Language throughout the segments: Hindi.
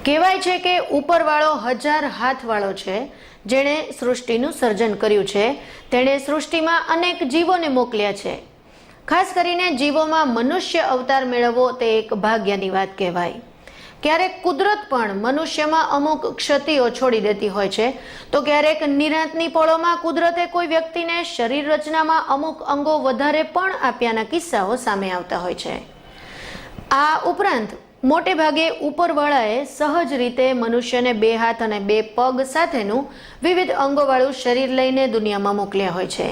કહેવાય છે કે ઉપરવાળો 1000 હાથવાળો છે, જેણે સૃષ્ટિનું સર્જન કર્યું છે, તેણે સૃષ્ટિમાં અનેક જીવોને મોકલ્યા છે. ખાસ કરીને જીવોમાં મનુષ્ય અવતાર મેળવવો તે એક ભાગ્યની વાત કહેવાય. ક્યારેક કુદરત પણ મનુષ્યમાં અમુક ક્ષતિઓ છોડી દેતી હોય છે, તો ક્યારેક નિરાંતની પળોમાં કુદરતે કોઈ વ્યક્તિને શરીર રચનામાં અમુક અંગો વધારે પણ આપ્યાના કિસ્સાઓ સામે આવતા હોય છે. આ ઉપરાંત મોટે ભાગે ઉપરવાળાએ સહજ રીતે મનુષ્યને 2 હાથ અને 2 પગ સાથેનું વિવિધ અંગોવાળું શરીર લઈને દુનિયામાં મોકલ્યા હોય છે.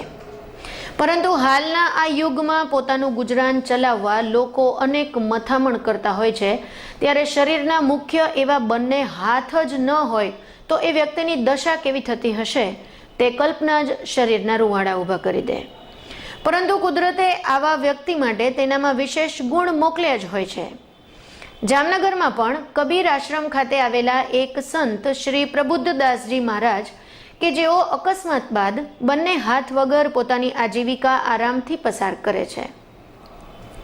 પરંતુ હાલના આ યુગમાં પોતાનું ગુજરાન ચલાવવા લોકો અનેક મથામણ કરતા હોય છે, ત્યારે શરીરના મુખ્ય એવા બંને હાથ જ ન હોય તો એ વ્યક્તિની દશા કેવી થતી હશે તે કલ્પના જ શરીરના રૂવાડા ઊભા કરી દે. પરંતુ કુદરતે આવા વ્યક્તિ માટે તેનામાં વિશેષ ગુણ મોકલ્યા જ હોય છે. જામનગરમાં પણ કબીર આશ્રમ ખાતે આવેલા એક સંત શ્રી પ્રબુદ્ધદાસજી મહારાજ કે જેઓ અકસ્માત બાદ બંને હાથ વગર પોતાની આજીવિકા આરામથી પસાર કરે છે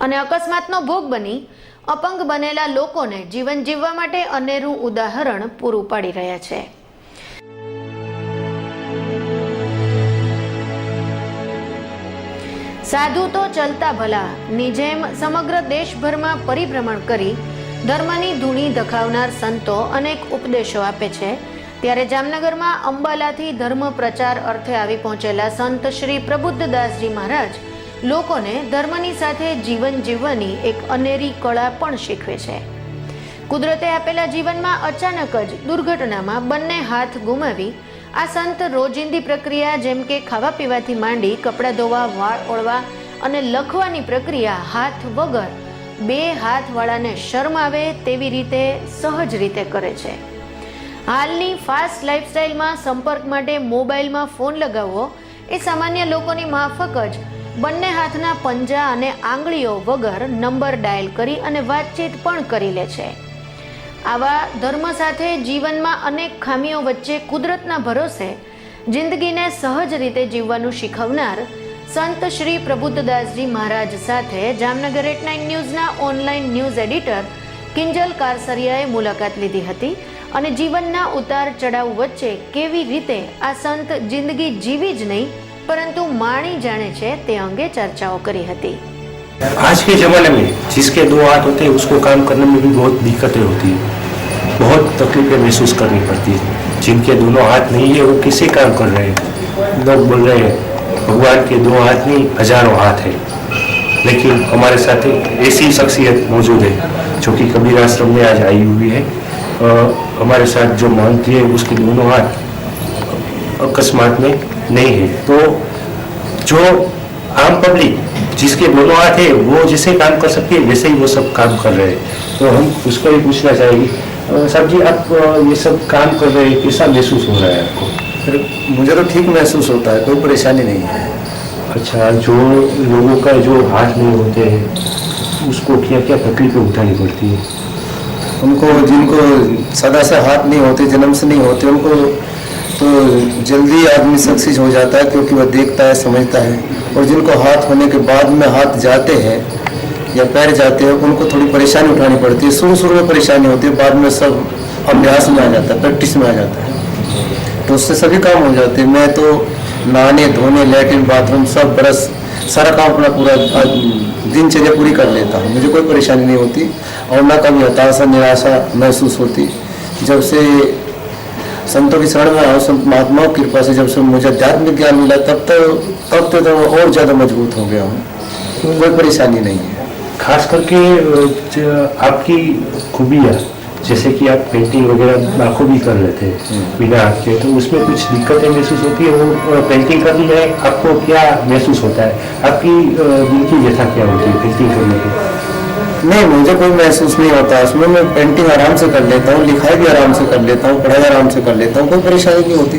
અને અકસ્માતનો ભોગ બની અપંગ બનેલા લોકોને જીવન જીવવા માટે અનેરું ઉદાહરણ પૂરું પાડી રહ્યા છે. સાધુ તો ચલતા ભલા ની જેમ સમગ્ર દેશભરમાં પરિભ્રમણ કરી ધર્મની ધૂણી દખાવનાર સંતો અનેક ઉપદેશો આપે છે. ત્યારે જામનગરમાં અંબાલાથી ધર્મ પ્રચાર અર્થે આવી પહોંચેલા સંત શ્રી પ્રબુદ્ધદાસજી મહારાજ લોકોને ધર્મની સાથે જીવન જીવવાની એક અનેરી કળા પણ શીખવે છે. કુદરતે આપેલા જીવનમાં અચાનક જ દુર્ઘટનામાં બંને હાથ ગુમાવી આ સંત રોજિંદી પ્રક્રિયા જેમ કે ખાવા પીવાથી માંડી કપડાં ધોવા, વાળ ઓળવા અને લખવાની પ્રક્રિયા હાથ વગર 2 હાથવાળાને શરમ આવે તેવી રીતે સહજ રીતે કરે છે. હાલની ફાસ્ટ લાઇફસ્ટાઇલમાં સંપર્ક માટે મોબાઈલમાં ફોન લગાવવો એ સામાન્ય લોકોની માફક જ બંને હાથના પંજા અને આંગળીઓ વગર નંબર ડાયલ કરી અને વાતચીત પણ કરી લે છે. આવા ધર્મ સાથે જીવનમાં અનેક ખામીઓ વચ્ચે કુદરતના ભરોસે જિંદગીને સહજ રીતે જીવવાનું શીખવનાર સંત શ્રી પ્રબુદ્ધદાસજી મહારાજ સાથે જામનગર 89 ન્યૂઝના ઓનલાઈન ન્યૂઝ એડિટર કિંજલ કારસરિયાએ મુલાકાત લીધી હતી અને જીવનના ઉતાર ચઢાવ વચ્ચે કેવી રીતે આ સંત જિંદગી જીવી જ નહીં પરંતુ માણી જાણે છે તે અંગે ચર્ચાઓ કરી હતી. आज के ज़माने में जिसके 2 हाथ होते हैं उसको काम करने में भी बहुत दिक्कतें होती हैं, बहुत तकलीफें महसूस करनी पड़ती है. जिनके दोनों हाथ नहीं है वो किसे काम कर रहे हैं. लोग बोल रहे हैं भगवान के 2 हाथ नहीं हजारों हाथ है, लेकिन हमारे साथ एक ऐसी शख्सियत मौजूद है जो कि कबीर आश्रम में आज आई हुई है. हमारे साथ जो महंत है उसके दोनों हाथ अकस्मात में नहीं है, तो जो आम पब्लिक जिसके दोनों हाथ है वो जैसे काम कर सकती है वैसे ही वो सब काम कर रहे हैं. तो हम उसको ही पूछना चाहेंगे, साहब जी आप ये सब काम कर रहे हैं, कैसा महसूस हो रहा है आपको? मुझे तो ठीक महसूस होता है, कोई परेशानी नहीं है. अच्छा, जो लोगों का जो हाथ नहीं होते हैं उसको क्या क्या तकलीफें उठानी पड़ती है? उनको जिनको सदा से हाथ नहीं होते, जन्म से नहीं होते, उनको तो जल्दी आदमी सक्सेस हो जाता है क्योंकि वह देखता है, समझता है. और जिनको हाथ होने के बाद में हाथ जाते हैं या पैर जाते हैं उनको थोड़ी परेशानी उठानी पड़ती है. शुरू में परेशानी होती है, बाद में सब अभ्यास में आ जाता है, प्रैक्टिस में आ जाता है, तो उससे सभी काम हो जाते हैं. मैं तो नहाने धोने, लैट्रिन, बाथरूम सब ब्रश सारा काम अपना पूरा दिनचर्या पूरी कर लेता हूँ. मुझे कोई परेशानी नहीं होती और ना कभी हताशा निराशा महसूस होती. जब से संतों की शरण में आया, संत महात्माओं की कृपा से जब से मुझे आध्यात्मिक ज्ञान मिला तब तो और ज़्यादा मजबूत हो गया हूँ. कोई परेशानी नहीं है. खास करके आपकी खूबियाँ जैसे कि आप पेंटिंग वगैरह बाखूबी कर रहे थे बिना हाथ के, तो उसमें कुछ दिक्कतें महसूस होती है? वो पेंटिंग करनी है आपको क्या महसूस होता है? आपकी दिल की व्यथा क्या होती है पेंटिंग करने की? नहीं, मुझे कोई महसूस नहीं होता उसमें. मैं पेंटिंग आराम से कर लेता हूँ, लिखाई भी आराम से कर लेता हूँ, पढ़ाई आराम से कर लेता हूँ, कोई परेशानी नहीं होती.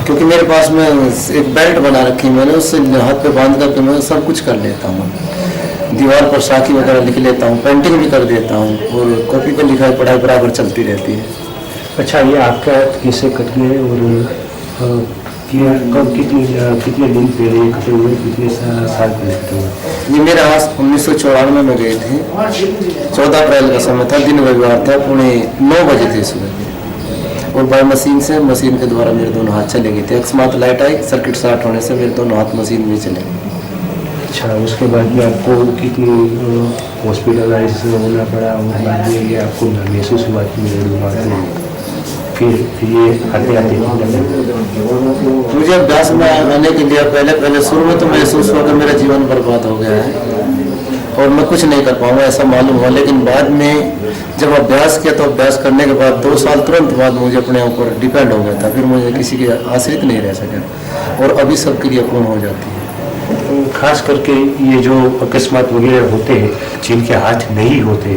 क्योंकि मेरे पास में एक बेल्ट बना रखी मैंने, उससे हाथ पे बांध करके मैं सब कुछ कर लेता हूँ. दीवार पर साखी वगैरह लिख लेता हूँ, पेंटिंग भी कर देता हूँ और कॉपी पर लिखाई पढ़ाई बराबर चलती रहती है. अच्छा, ये आपका कैसे कट गए और कि कब कितने दिन पहले इकट्ठे हुए, कितने साल पहले इकट्ठे हुए? ये मेरा आज 1994 में गए थे। 14 अप्रैल का समय था, दिन रविवार था, 9:30 बजे थे सुबह। और बाय मशीन के द्वारा मेरे दोनों हाथ चले गए थे। अकस्मात लाइट आई, सर्किट शॉर्ट होने से मेरे दोनों हाथ मशीन में चले गए। अच्छा, उसके बाद में आपको कितनी हॉस्पिटलाइज होना पड़ा, और बाद में ये आपको महसूस हुआ कि मेरे दिमाग में फिर ये आते आते मुझे अभ्यास में आने के लिए पहले शुरू में तो महसूस हुआ कि मेरा जीवन बर्बाद हो गया है और मैं कुछ नहीं कर पाऊंगा, ऐसा मालूम हुआ। लेकिन बाद में जब अभ्यास किया तो अभ्यास करने के बाद 2 साल तुरंत बाद मुझे अपने ऊपर डिपेंड हो गया था। फिर मुझे किसी के आश्रित नहीं रह सका और अभी सब क्रिया पूर्ण हो जाती है। खास करके ये जो अकस्मात वगैरह होते हैं, जिनके हाथ नहीं होते,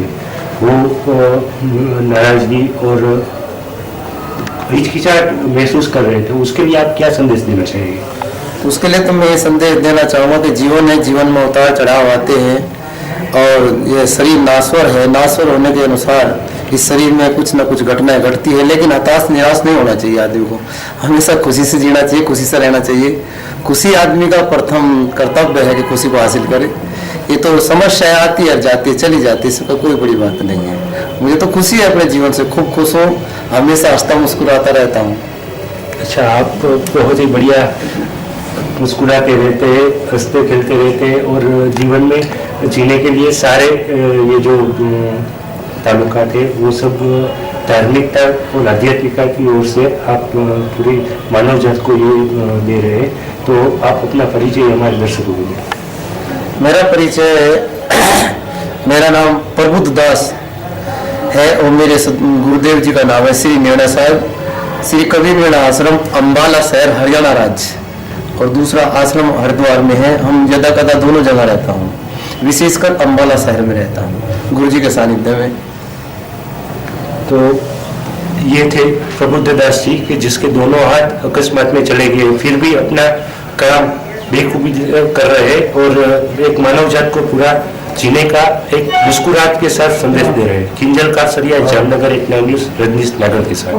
वो नाराजगी और हिचकिचाहट महसूस कर रहे थे, उसके लिए आप क्या संदेश देना चाहिए? उसके लिए तो मैं ये संदेश देना चाहूँगा कि जीवन है, जीवन में उतार चढ़ाव आते हैं और ये शरीर नाश्वर है। नाश्वर होने के अनुसार इस शरीर में कुछ न कुछ घटनाएं घटती है, लेकिन हताश निराश नहीं होना चाहिए। आदमी को हमेशा खुशी से जीना चाहिए, खुशी से रहना चाहिए। खुशी आदमी का प्रथम कर्तव्य है कि खुशी को हासिल करे। ये तो समस्याएं आती है जाती है, चली जाती है, इसका कोई बड़ी बात नहीं है। मुझे तो खुशी है अपने जीवन से, खूब खुश हूँ, हमेशा हंसता मुस्कुराता रहता हूँ। अच्छा, आप बहुत ही बढ़िया मुस्कुराते रहते हैं, हंसते खेलते रहते हैं और जीवन में जीने के लिए सारे ये जो ताल्लुका थे वो सब धार्मिकता और आध्यात्मिकता की ओर से आप पूरी मानव जात को ये दे रहे हैं। तो आप अपना परिचय हमारे दर्शकों को दें। मेरा परिचय मेरा नाम प्रबुद्ध दास है और मेरे गुरुदेव जी का नाम है श्री मीणा साहब, श्री कबीर मीणा आश्रम, अम्बाला शहर, हरियाणा राज्य। और दूसरा आश्रम हरिद्वार में है। हम यदा कदा दोनों जगह रहता हूँ, विशेषकर अम्बाला शहर में रहता हूँ गुरु जी के सानिध्य में। तो ये थे प्रबुद्ध दास जी के जिसके दोनों हाथ अकस्मात में चले गए, फिर भी अपना काम बेखूबी कर रहे हैं और एक मानव जात को पूरा जीने का एक मुस्कुराहट के साथ संदेश दे रहे हैं। किंजल का सरिया, जामनगर, 8 न्यूज़, रजनीश नागर के साथ।